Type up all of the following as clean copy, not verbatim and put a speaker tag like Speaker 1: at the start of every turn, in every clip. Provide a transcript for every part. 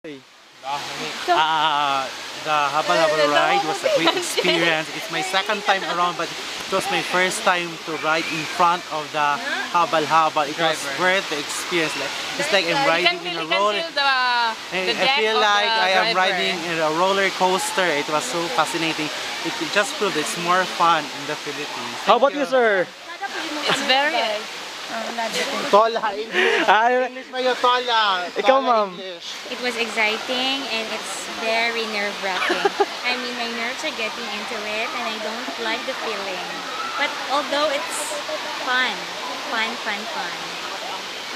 Speaker 1: The Habal Habal ride was a great experience. It's my second time around, but it was my first time to ride in front of the Habal Habal. It was worth the experience. It's like I'm riding in a roller. I feel like I am riding in a roller coaster. It was so fascinating. It just proved it's more fun in the Philippines.
Speaker 2: How about you, sir?
Speaker 3: It's very
Speaker 1: Tola, English mayo, Tola.
Speaker 2: Ikaw, ma'am.
Speaker 4: It was exciting and it's very nerve-wracking. I mean, my nerves are getting into it and I don't like the feeling. But although it's fun.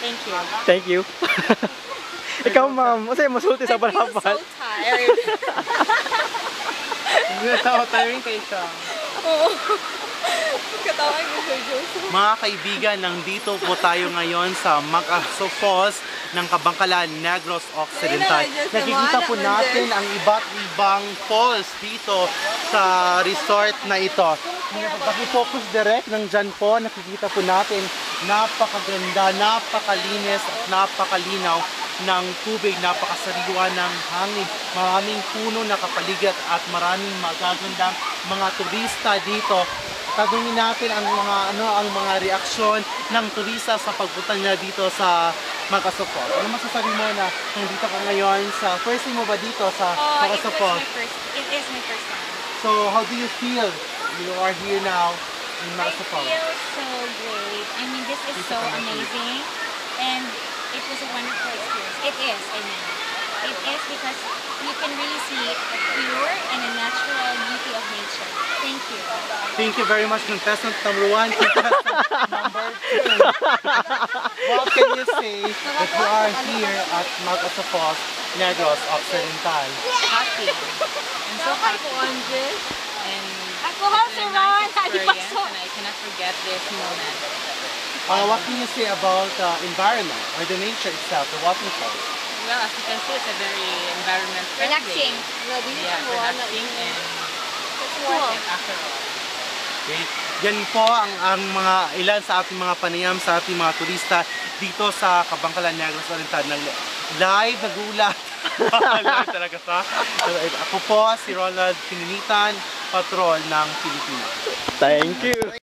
Speaker 4: Thank you.
Speaker 2: Thank you. Ikaw, ma'am. Masaya masulti sa balhabal.
Speaker 3: so tired.
Speaker 1: Tiring kayo siya.
Speaker 3: Oo. Katawag yung Sir Joseph.
Speaker 1: Mga kaibigan, nandito po tayo ngayon sa Mag-Aso Falls ng Kabangkalan, Negros Occidental. Nakikita po natin ang iba't ibang falls dito sa resort na ito. Paki-focus direct ng dyan po, nakikita po natin napakaganda, napakalinis at napakalinaw ng tubig, napakasariwa ng hangin, maraming puno na kapaligid at maraming magagandang mga turista dito. Tanungin natin ang mga reaksyon ng turista sa pagpunta niya dito sa Mag-Aso Falls. Ano masasabi mo na nandito ka ngayon sa first time mo ba dito sa Mag-Aso Falls?
Speaker 4: It is my first time.
Speaker 1: So how do you feel? You are here now in Mag-Aso Falls.
Speaker 4: I feel so great. I mean, this is so amazing and it was a wonderful experience. It is, I mean. It is because you can really see a pure and a natural beauty of nature. Thank you.
Speaker 1: Thank you very much, contestant number 1, contestant number 2. What can you say that you are here at Mag-Aso Falls, Negros Occidental?
Speaker 3: Happy. I'm so happy. And
Speaker 4: Alcohol,
Speaker 3: it's
Speaker 4: Sir
Speaker 3: a
Speaker 4: Ron!
Speaker 3: nice experience and I cannot forget this moment.
Speaker 1: What can you say about the environment or the nature itself, the waterfall?
Speaker 3: Well, as you can see, it's a very environment friendly.
Speaker 4: Relaxing.
Speaker 3: Yeah, relaxing and cool after all.
Speaker 1: Okay. Yan po ang mga ilan sa ating mga panayam sa ating mga turista dito sa Kabangkalan, Negros Occidental. Live nagulat. Live talaga sa. Ako po si Ronald Pininitan, patrol ng Pilipinas.
Speaker 2: Thank you.